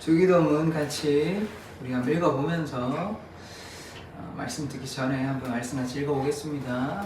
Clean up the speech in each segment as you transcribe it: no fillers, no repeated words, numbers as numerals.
주기도문 같이 우리 한번 읽어보면서 말씀 듣기 전에 한번 말씀 같이 읽어보겠습니다.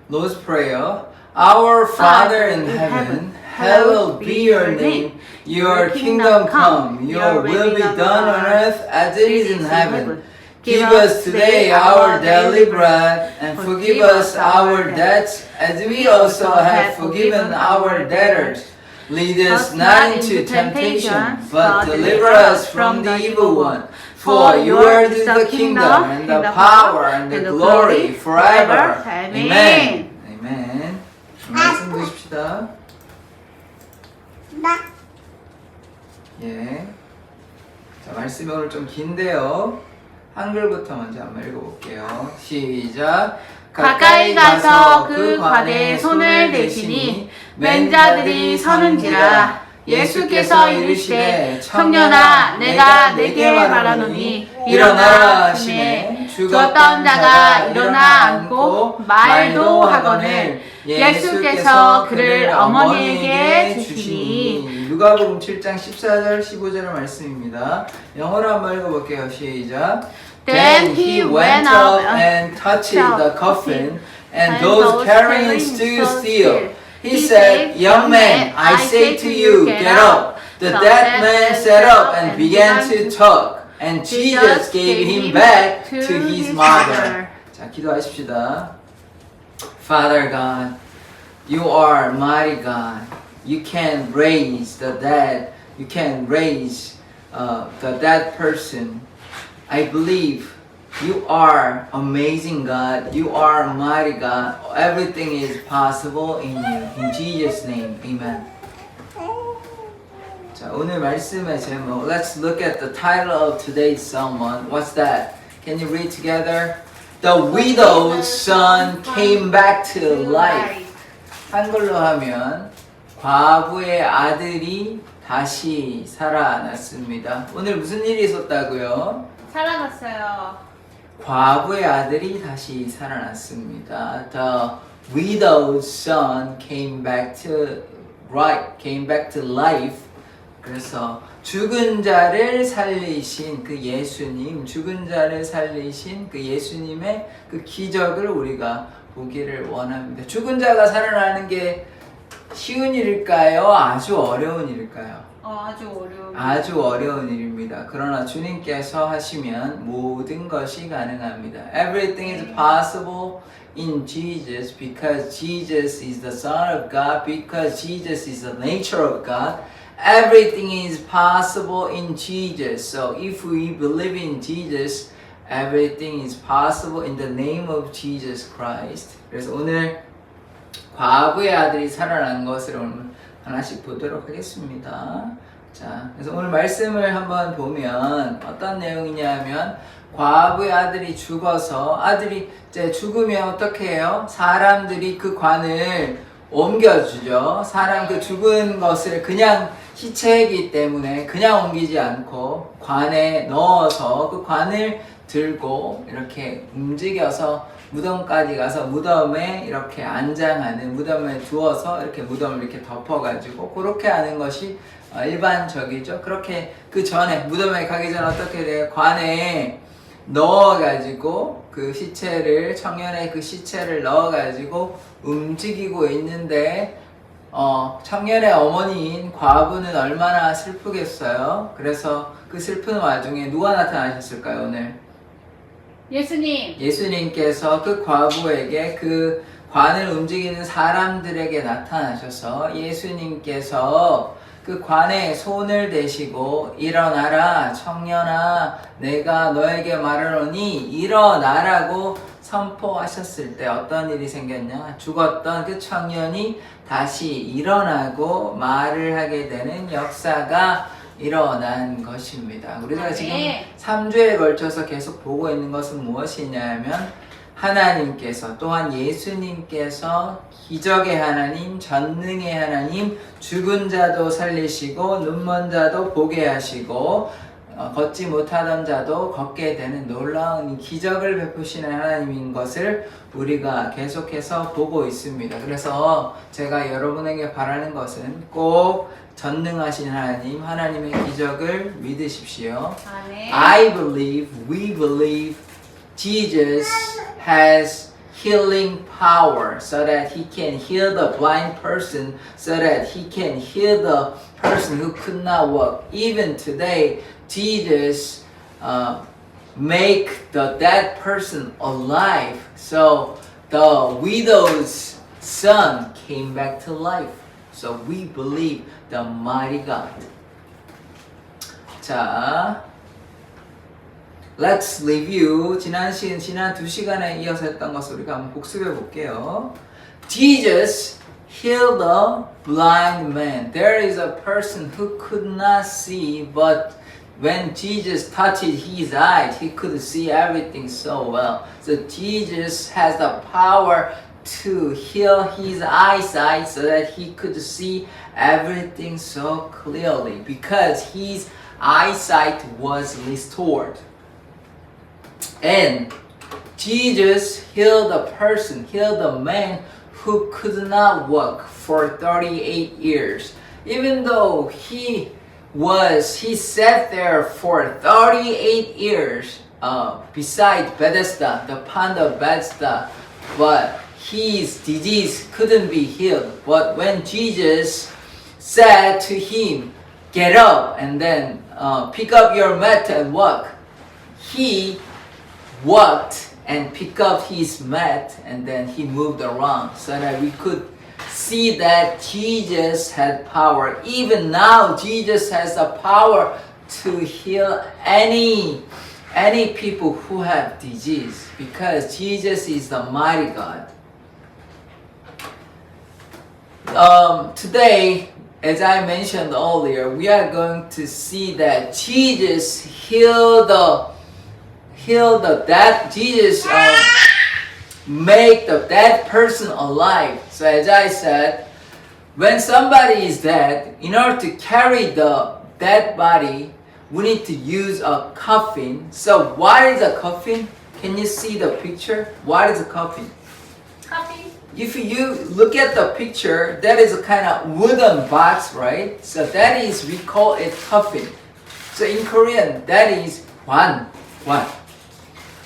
Lord's Prayer. Our Father in heaven, hallowed be your name. Your kingdom come, your will be done on earth as it is in heaven. Give us today our daily bread, and forgive us our debts as we also have forgiven our debtors. Lead us not into temptation, but deliver us from the evil one. For yours is the kingdom, and the power, and the glory forever. Amen. Amen. 말씀 보십시다. 예. 자, 말씀이 오늘 좀 긴데요. 한글부터 먼저 한번 읽어볼게요. 시작. 가까이 가서 그 관에 손을 대시니 맨자들이 서는지라. 예수께서 이르시되 청년아 내가 내게 말하노니 일어나라 하시매 죽었던 자가 일어나 앉고 말도 하거늘 예수께서 그를 어머니에게 주시니. 누가복음 7장 14절 15절 말씀입니다. 영어로 한번 읽어볼게요. 시작. Then he went up and touched the coffin, and those carrying stood still. He said, Young man, I say to you, get up. The dead man sat up and began to talk, and Jesus gave him back to his mother. 자, 기도하십시다. Father God, you are mighty God. You can raise the dead. You can raise the dead person. I believe you are amazing God. You are mighty God. Everything is possible in you. In Jesus' name, amen. 자, 오늘 말씀의 제목. Let's look at the title of today's sermon. What's that? Can you read together? The widow's son came back to life. 한글로 하면 과부의 아들이 다시 살아났습니다. 오늘 무슨 일이 있었다고요? 살아났어요. 과부의 아들이 다시 살아났습니다. The widow's son came back to life. 그래서 죽은 자를 살리신 그 예수님, 죽은 자를 살리신 그 예수님의 그 기적을 우리가 보기를 원합니다. 죽은 자가 살아나는 게 쉬운 일일까요? 아주 어려운 일일까요? 아주 어려운 일입니다. 그러나 주님께서 하시면 모든 것이 가능합니다. Everything is possible in Jesus because Jesus is the Son of God, because Jesus is the nature of God. Everything is possible in Jesus. So if we believe in Jesus, everything is possible in the name of Jesus Christ. 그래서 오늘 과부의 아들이 살아난 것을 오늘 하나씩 보도록 하겠습니다. 자, 그래서 오늘 말씀을 한번 보면 어떤 내용이냐면 과부의 아들이 죽어서 아들이 이제 죽으면 어떻게 해요? 사람들이 그 관을 옮겨주죠. 사람 그 죽은 것을 그냥 시체이기 때문에 그냥 옮기지 않고 관에 넣어서 그 관을 들고 이렇게 움직여서 무덤까지 가서 무덤에 이렇게 안장하는, 무덤에 두어서 이렇게 무덤을 이렇게 덮어가지고 그렇게 하는 것이 일반적이죠. 그렇게 그 전에 무덤에 가기 전에 어떻게 돼요? 관에 넣어가지고 그 시체를, 청년의 그 시체를 넣어가지고 움직이고 있는데 청년의 어머니인 과부는 얼마나 슬프겠어요. 그래서 그 슬픈 와중에 누가 나타나셨을까요? 오늘 예수님께서 그 과부에게 그 관을 움직이는 사람들에게 나타나셔서 예수님께서 그 관에 손을 대시고 일어나라 청년아 내가 너에게 말하노니 일어나라고 선포하셨을 때 어떤 일이 생겼냐? 죽었던 그 청년이 다시 일어나고 말을 하게 되는 역사가 일어난 것입니다. 우리가 지금 3주에 걸쳐서 계속 보고 있는 것은 무엇이냐면 하나님께서 또한 예수님께서 기적의 하나님, 전능의 하나님, 죽은 자도 살리시고 눈먼 자도 보게 하시고 걷지 못하던 자도 걷게 되는 놀라운 기적을 베푸시는 하나님인 것을 우리가 계속해서 보고 있습니다. 그래서 제가 여러분에게 바라는 것은 꼭 전능하신 하나님, 하나님의 기적을 믿으십시오. 아멘. we believe Jesus has healing power so that he can heal the blind person, so that he can heal the person who could not walk. Even today, Jesus make the dead person alive. So the widow's son came back to life. So we believe the mighty God. 자, Let's review. 지난 두 시간에 이어서 했던 것을 우리가 한번 복습해 볼게요. Jesus healed a blind man. There is a person who could not see, but when Jesus touched his eyes, he could see everything so well. So Jesus has the power to heal his eyesight so that he could see everything so clearly because his eyesight was restored. And Jesus healed a man who could not walk for 38 years. Even though he sat there for 38 years beside Bethesda, the pond of Bethesda, but his disease couldn't be healed. But when Jesus said to him, "Get up and then pick up your mat and walk," he walked and picked up his mat and then he moved around so that we could see that Jesus had power. Even now, Jesus has the power to heal any people who have disease because Jesus is the mighty God. Today, as I mentioned earlier, we are going to see that Jesus healed the dead. Jesus make the dead person alive. So as I said, when somebody is dead, in order to carry the dead body, we need to use a coffin. So what is a coffin? Can you see the picture? What is a coffin? Coffee. If you look at the picture, that is a kind of wooden box, right? So that is, we call it coffin. So in Korean, that is 관.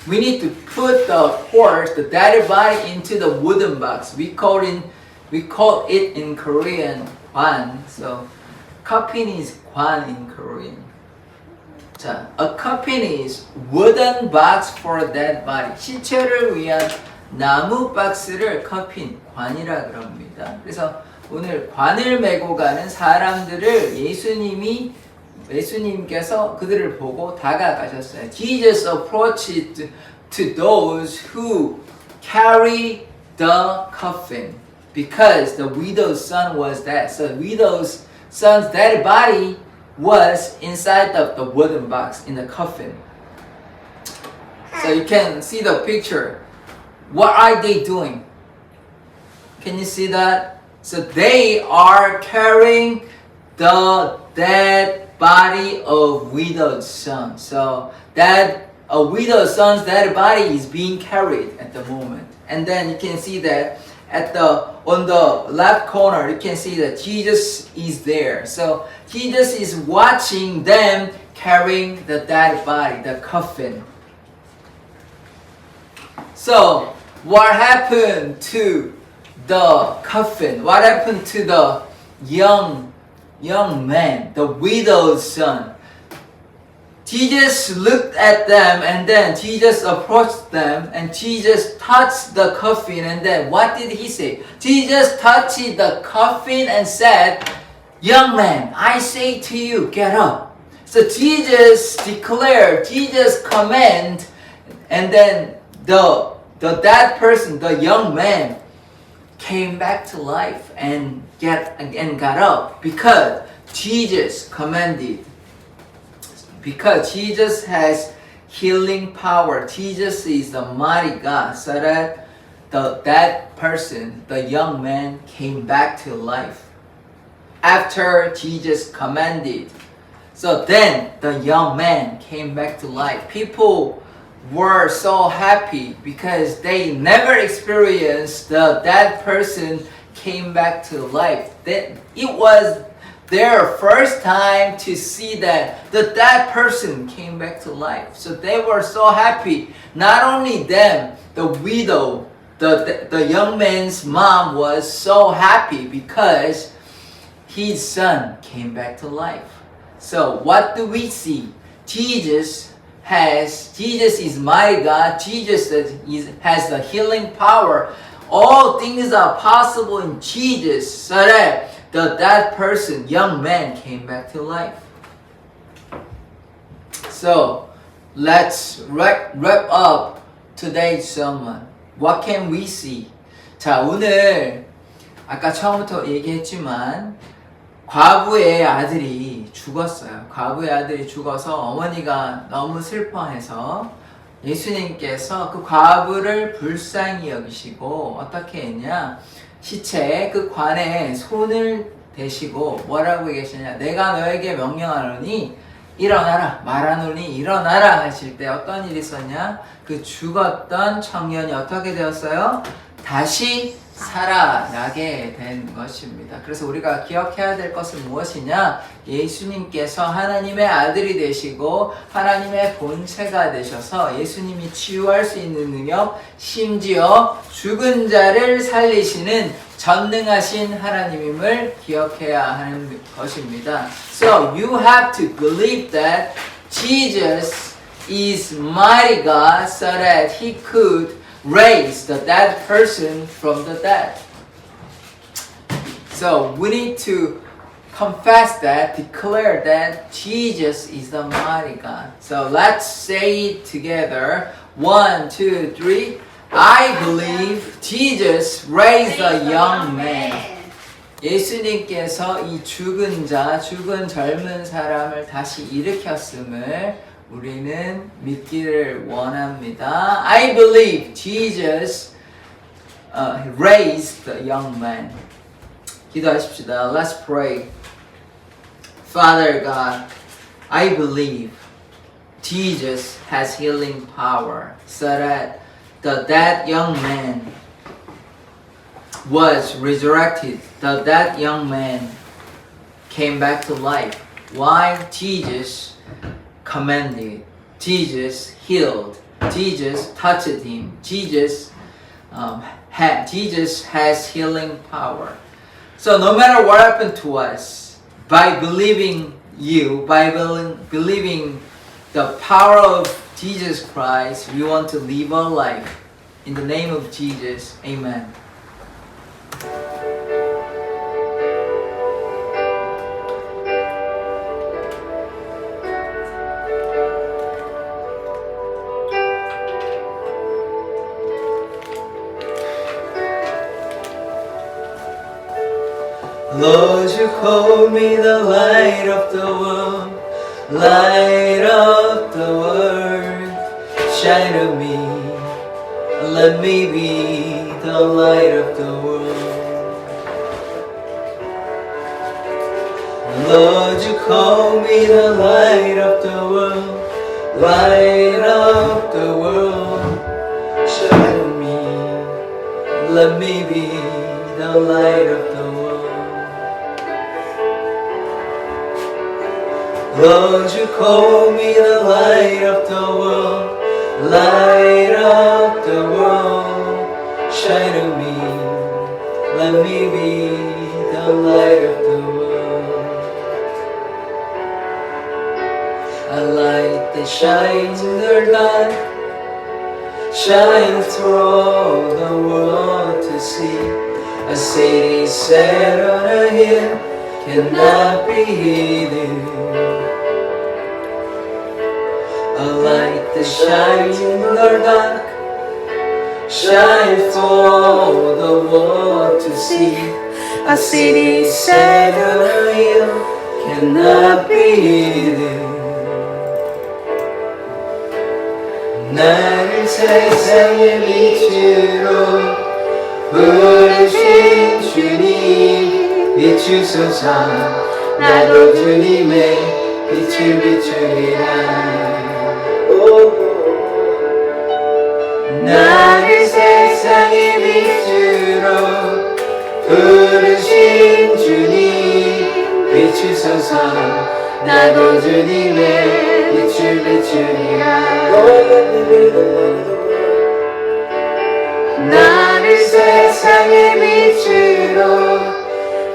We need to put the corpse, the dead body, into the wooden box. We call it in Korean 관. So coffin is 관 in Korean. 자, a coffin is wooden box for a dead body. 시체를 위한 나무 박스를 커핀, 관이라 그럽니다. 그래서 오늘 관을 메고 가는 사람들을 예수님께서 그들을 보고 다가가셨어요. Jesus approached to those who carry the coffin because the widow's son was dead. So widow's son's dead body was inside of the wooden box in the coffin. So you can see the picture. What are they doing? Can you see that? So they are carrying the dead body of widowed son. So that a widowed son's dead body is being carried at the moment. And then you can see that on the left corner, you can see that Jesus is there. So Jesus is watching them carrying the dead body, the coffin. So what happened to the coffin? What happened to the young man, the widow's son? Jesus looked at them and then Jesus approached them and Jesus touched the coffin and then what did he say? Jesus touched the coffin and said, "Young man, I say to you, get up." So Jesus declared, Jesus commanded, and then the dead person, the young man, came back to life and got up because Jesus commanded. Because Jesus has healing power. Jesus is the mighty God, so that that person, the young man, came back to life after Jesus commanded. So then the young man came back to life. People were so happy because they never experienced the dead person came back to life. It was their first time to see that the dead person came back to life. So they were so happy. Not only them, the widow, the young man's mom was so happy because his son came back to life. So what do we see? Jesus is mighty God. Jesus has the healing power. All things are possible in Jesus, so that that person, young man, came back to life. So let's wrap up today's sermon. What can we see? 자, 오늘 아까 처음부터 얘기했지만 과부의 아들이 죽었어요. 과부의 아들이 죽어서 어머니가 너무 슬퍼해서 예수님께서 그 과부를 불쌍히 여기시고 어떻게 했냐? 시체에 그 관에 손을 대시고 뭐라고 얘기하시냐? 내가 너에게 명령하노니 일어나라, 말하노니 일어나라 하실 때 어떤 일이 있었냐? 그 죽었던 청년이 어떻게 되었어요? 다시 살아나게 된 것입니다. 그래서 우리가 기억해야 될 것은 무엇이냐? 예수님께서 하나님의 아들이 되시고 하나님의 본체가 되셔서 예수님이 치유할 수 있는 능력, 심지어 죽은 자를 살리시는 전능하신 하나님임을 기억해야 하는 것입니다. So you have to believe that Jesus is mighty God so that He could raise the dead person from the dead. So we need to confess that, declare that Jesus is the mighty God. So let's say it together. 1, 2, 3. I believe Jesus raised a young man. 예수님께서 이 죽은 젊은 사람을 다시 일으켰음을 우리는 믿기를 원합니다. I believe Jesus raised the young man. 기도하십시다. Let's pray. Father God, I believe Jesus has healing power so that the dead young man was resurrected. That young man came back to life. Why? Jesus commanded. Jesus healed. Jesus touched him. Jesus has healing power. So no matter what happened to us, by believing you, by believing the power of Jesus Christ, we want to live our life. In the name of Jesus, amen. Lord, you call me the light of the world, light of the world. Shine on me, let me be the light of the world. Lord, you call me the light of the world, light of the world. Shine on me, let me be the light of the world. Lord, you call me the light of the world, light of the world. Shine on me, let me be the light of the world. A light that shines in the dark, shine through the world to see. A city set on a hill cannot be hidden. A light that shines in the dark, shine for the world to see. A city set on a hill cannot be hidden. 나를 세상의 빛으로 부르신 주님 비추소서. 나도 주님의 빛을 비추리라. 나를 세상의 빛으로 부르신 주님 비추소서. 나도 주님의 빛을 비추리라. 나를 세상의 빛으로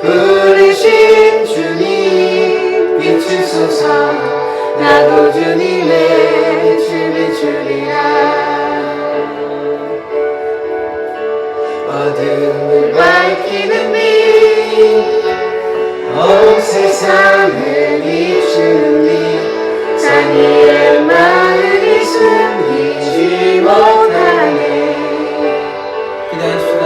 부르신 주님 비추소서. 나도 주님의 빛을 비추리라. 어둠을 밝히는 빛, 온 세상을 비추는 빛, 자기의 마음이 숨기지 못하네. 기도합시다.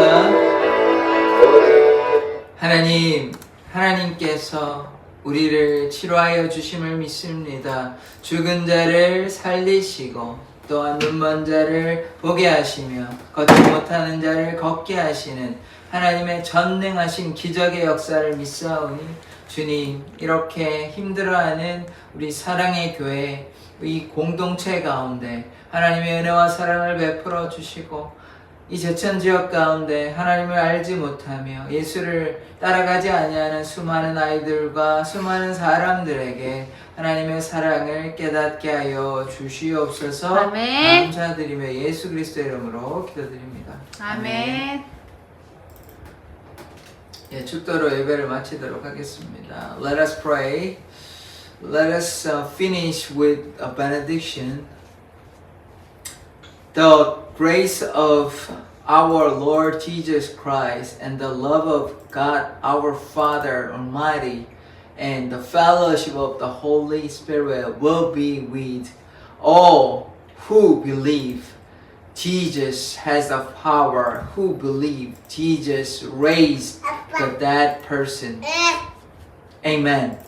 하나님께서 우리를 치료하여 주심을 믿습니다. 죽은 자를 살리시고 또한 눈먼 자를 보게 하시며 걷지 못하는 자를 걷게 하시는 하나님의 전능하신 기적의 역사를 믿사오니 주님, 이렇게 힘들어하는 우리 사랑의 교회 이 공동체 가운데 하나님의 은혜와 사랑을 베풀어 주시고 이 제천 지역 가운데 하나님을 알지 못하며 예수를 따라가지 아니하는 수많은 아이들과 수많은 사람들에게 하나님의 사랑을 깨닫게 하여 주시옵소서. 아멘. 감사드리며 예수 그리스도의 이름으로 기도드립니다. 아멘. 예, 축도로 예배를 마치도록 하겠습니다. Let us pray. Let us finish with a benediction. The grace of our Lord Jesus Christ and the love of God our Father Almighty and the fellowship of the Holy Spirit will be with all who believe. Jesus has the power. Who believe Jesus raised the dead person. Amen.